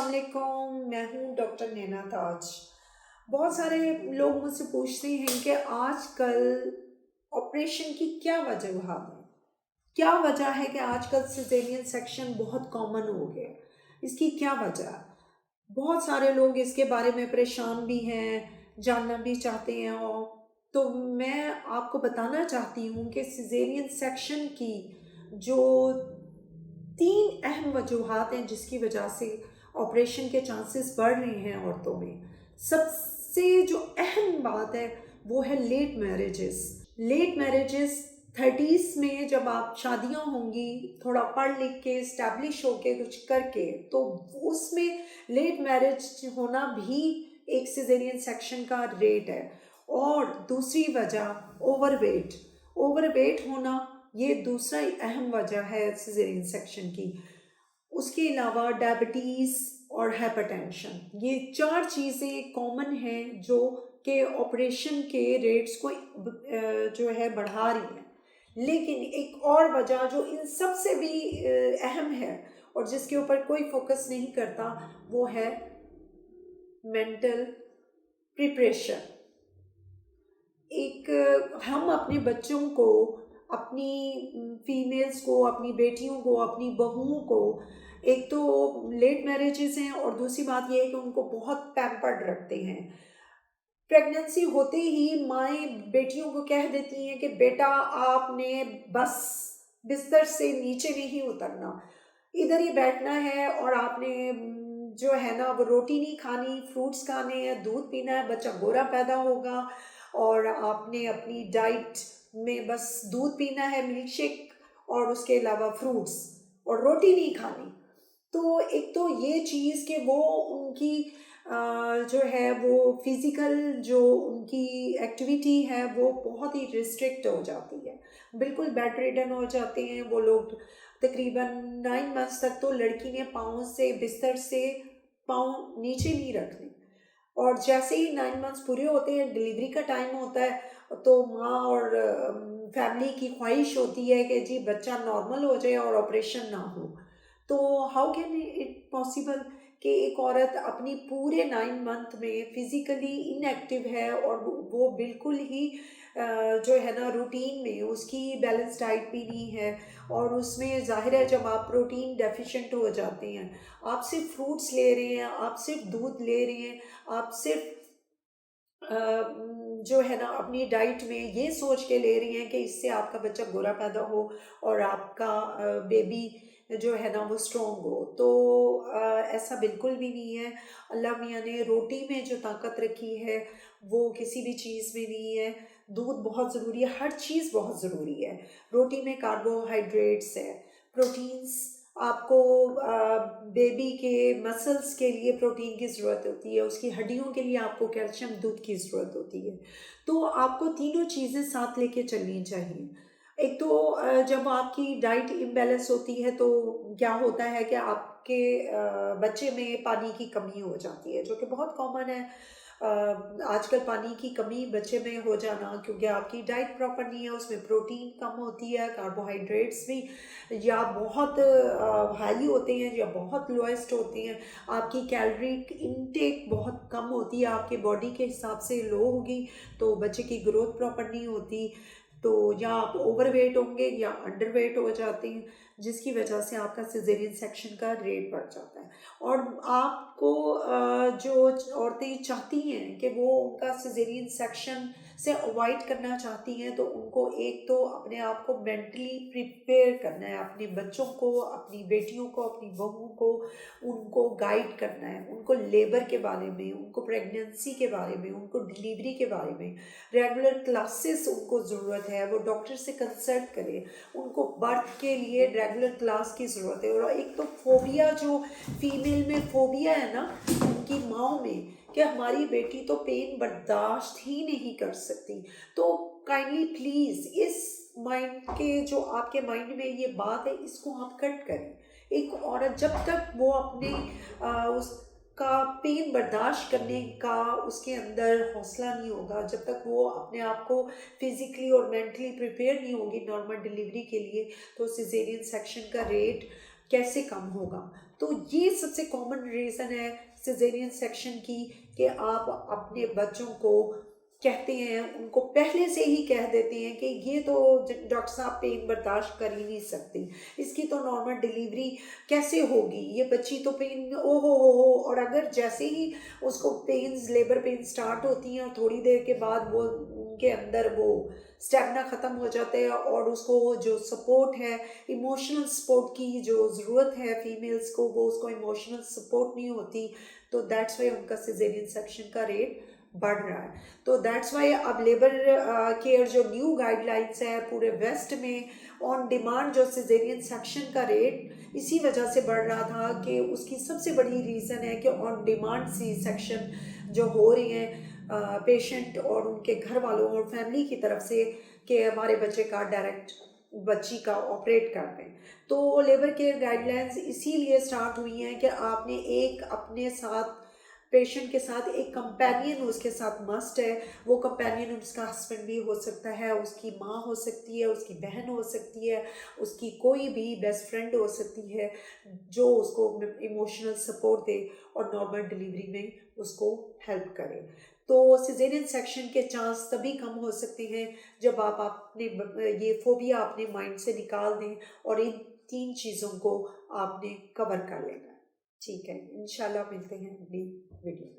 السلام علیکم، میں ہوں ڈاکٹر نینا تاج۔ بہت سارے لوگ مجھ سے پوچھتے ہیں کہ آج کل آپریشن کی کیا وجوہات ہیں، کیا وجہ ہے کہ آج کل سیزیرین سیکشن بہت کامن ہو گیا، اس کی کیا وجہ ہے؟ بہت سارے لوگ اس کے بارے میں پریشان بھی ہیں، جاننا بھی چاہتے ہیں، اور تو میں آپ کو بتانا چاہتی ہوں کہ سیزیرین سیکشن کی جو 3 اہم وجوہات ہیں جس کی وجہ سے آپریشن کے چانسز بڑھ رہے ہیں عورتوں میں۔ سب سے جو اہم بات ہے وہ ہے لیٹ میرجز 30s میں جب آپ شادیاں ہوں گی، تھوڑا پڑھ لکھ کے اسٹیبلش ہو کے کچھ کر کے، تو اس میں لیٹ میرج ہونا بھی ایک سیزیرین سیکشن کا ریٹ ہے۔ اور دوسری وجہ اوور ویٹ ہونا، یہ دوسرا اہم وجہ ہے سیزیرین سیکشن کی۔ اس کے علاوہ ڈائبٹیز اور ہائپر ٹینشن، یہ 4 چیزیں کامن ہیں جو کہ آپریشن کے ریٹس کو جو ہے بڑھا رہی ہیں۔ لیکن ایک اور وجہ جو ان سب سے بھی اہم ہے اور جس کے اوپر کوئی فوکس نہیں کرتا، وہ ہے مینٹل پریپریشن۔ ہم اپنے بچوں کو، اپنی فیمیلز کو، اپنی بیٹیوں کو، اپنی بہوؤں کو، ایک تو لیٹ میرجز ہیں اور دوسری بات یہ ہے کہ ان کو بہت پیمپرڈ رکھتے ہیں۔ پریگننسی ہوتے ہی مائیں بیٹیوں کو کہہ دیتی ہیں کہ بیٹا آپ نے بس بستر سے نیچے نہیں اترنا، ادھر ہی بیٹھنا ہے، اور آپ نے جو ہے نا وہ روٹی نہیں کھانی، فروٹس کھانے ہیں، دودھ پینا ہے، بچہ گورا پیدا ہوگا، اور آپ نے اپنی ڈائٹ میں بس دودھ پینا ہے، ملک شیک، اور اس کے علاوہ فروٹس، اور روٹی نہیں کھانی۔ تو ایک تو یہ چیز کہ وہ ان کی جو ہے وہ فزیکل جو ان کی ایکٹیویٹی ہے وہ بہت ہی ریسٹرکٹ ہو جاتی ہے، بالکل بیڈ ریڈن ہو جاتے ہیں وہ لوگ۔ تقریباً 9 منتھس تک تو لڑکی نے پاؤں سے بستر سے پاؤں نیچے نہیں رکھنے، اور جیسے ہی 9 منتھس پورے ہوتے ہیں، ڈلیوری کا ٹائم ہوتا ہے، تو ماں اور فیملی کی خواہش ہوتی ہے کہ جی بچہ نارمل ہو جائے اور آپریشن نہ ہو۔ تو ہاؤ کین اٹ پاسبل کہ ایک عورت اپنی پورے 9 منتھ میں فزیکلی ان ایکٹیو ہے، اور وہ بالکل ہی جو ہے نا روٹین میں اس کی بیلنس ڈائٹ بھی نہیں ہے، اور اس میں ظاہر ہے جب آپ پروٹین ڈیفیشینٹ ہو جاتے ہیں، آپ صرف فروٹس لے رہے ہیں، آپ صرف دودھ لے رہے ہیں، آپ صرف جو ہے نا اپنی ڈائٹ میں یہ سوچ کے لے رہی ہیں کہ اس سے آپ کا بچہ گورا پیدا ہو اور آپ کا بیبی جو ہے نا وہ اسٹرانگ ہو، تو ایسا بالکل بھی نہیں ہے۔ اللہ میاں نے روٹی میں جو طاقت رکھی ہے وہ کسی بھی چیز میں نہیں ہے۔ دودھ بہت ضروری ہے، ہر چیز بہت ضروری ہے۔ روٹی میں کاربوہائیڈریٹس ہے، پروٹینز، آپ کو بیبی کے مسلز کے لیے پروٹین کی ضرورت ہوتی ہے، اس کی ہڈیوں کے لیے آپ کو کیلشیم دودھ کی ضرورت ہوتی ہے۔ تو آپ کو تینوں چیزیں ساتھ لے کے چلنی چاہیے۔ ایک تو جب آپ کی ڈائٹ امبیلنس ہوتی ہے تو کیا ہوتا ہے کہ آپ کے بچے میں پانی کی کمی ہو جاتی ہے، جو کہ بہت کامن ہے آج کل، پانی کی کمی بچے میں ہو جانا، کیونکہ آپ کی ڈائٹ پراپر نہیں ہے، اس میں پروٹین کم ہوتی ہے، کاربوہائیڈریٹس بھی یا بہت ہائی ہوتے ہیں یا بہت لوئسٹ ہوتے ہیں، آپ کی کیلری انٹیک بہت کم ہوتی ہے، آپ کے باڈی کے حساب سے لو ہوگی، تو بچے کی گروتھ پراپر نہیں ہوتی، تو یا آپ اوور ویٹ ہوں گے یا انڈر ویٹ ہو جاتے ہیں، جس کی وجہ سے آپ کا سیزیرین سیکشن کا ریٹ بڑھ جاتا ہے۔ اور آپ کو جو عورتیں چاہتی ہیں کہ وہ ان کا سیزیرین سیکشن سے اوائڈ کرنا چاہتی ہیں، تو ان کو ایک تو اپنے آپ کو مینٹلی پریپیئر کرنا ہے، اپنے بچوں کو، اپنی بیٹیوں کو، اپنی بہوؤں کو، ان کو گائیڈ کرنا ہے، ان کو لیبر کے بارے میں، ان کو پریگننسی کے بارے میں، ان کو ڈلیوری کے بارے میں ریگولر کلاسز ان کو ضرورت ہے، وہ ڈاکٹر سے کنسلٹ کرے، ان کو برتھ کے لیے ریگولر کلاس کی ضرورت ہے۔ اور ایک تو فوبیا، جو فیمیل میں فوبیا ہے نا ان کی ماؤں میں، کہ ہماری بیٹی تو پین برداشت ہی نہیں کر سکتی، تو کائنڈلی پلیز اس مائنڈ کے جو آپ کے مائنڈ میں یہ بات ہے، اس کو آپ کٹ کریں۔ ایک عورت جب تک وہ اپنے اس کا پین برداشت کرنے کا اس کے اندر حوصلہ نہیں ہوگا، جب تک وہ اپنے آپ کو فزیکلی اور مینٹلی پریپیئر نہیں ہوگی نارمل ڈلیوری کے لیے، تو سیزیرین سیکشن کا ریٹ کیسے کم ہوگا؟ تو یہ سب سے کامن ریزن ہے سیزیرین سیکشن کی، کہ آپ اپنے بچوں کو کہتے ہیں، ان کو پہلے سے ہی کہہ دیتے ہیں کہ یہ تو ڈاکٹر صاحب پین برداشت کر ہی نہیں سکتی، اس کی تو نارمل ڈلیوری کیسے ہوگی، یہ بچی تو پین او ہو، اور اگر جیسے ہی اس کو پینز لیبر پین سٹارٹ ہوتی ہیں اور تھوڑی دیر کے بعد وہ ان کے اندر وہ اسٹیمنا ختم ہو جاتا ہے، اور اس کو جو سپورٹ ہے، ایموشنل سپورٹ کی جو ضرورت ہے فیمیلز کو، وہ اس کو ایموشنل سپورٹ نہیں ہوتی، تو دیٹس وائی ان کا سیزیرین سیکشن کا ریٹ بڑھ رہا ہے۔ تو دیٹس وائی اب لیبر کیئر جو نیو گائیڈ لائنس ہے پورے ویسٹ میں، آن ڈیمانڈ جو سیزیرین سیکشن کا ریٹ اسی وجہ سے بڑھ رہا تھا کہ اس کی سب سے بڑی ریزن ہے کہ آن ڈیمانڈ سی سیکشن جو ہو رہی ہیں پیشنٹ اور ان کے گھر والوں اور فیملی کی طرف سے، کہ ہمارے بچے کا ڈائریکٹ بچی کا آپریٹ کر دیں۔ تو لیبر کیئر گائیڈ لائنز اسی لیے سٹارٹ ہوئی ہیں کہ آپ نے ایک اپنے ساتھ پیشنٹ کے ساتھ ایک کمپینین اس کے ساتھ مسٹ ہے، وہ کمپینین اس کا ہسبینڈ بھی ہو سکتا ہے، اس کی ماں ہو سکتی ہے، اس کی بہن ہو سکتی ہے، اس کی کوئی بھی بیسٹ فرینڈ ہو سکتی ہے، جو اس کو ایموشنل سپورٹ دے اور نارمل ڈلیوری میں اس کو ہیلپ کرے۔ تو سیزیرین سیکشن کے چانس تبھی کم ہو سکتے ہیں جب آپ اپنے یہ فوبیا اپنے مائنڈ سے نکال دیں اور ان 3 چیزوں کو آپ نے کور کر لینا ہے۔ ٹھیک ہے، انشاءاللہ ملتے ہیں اگلی ویڈیو۔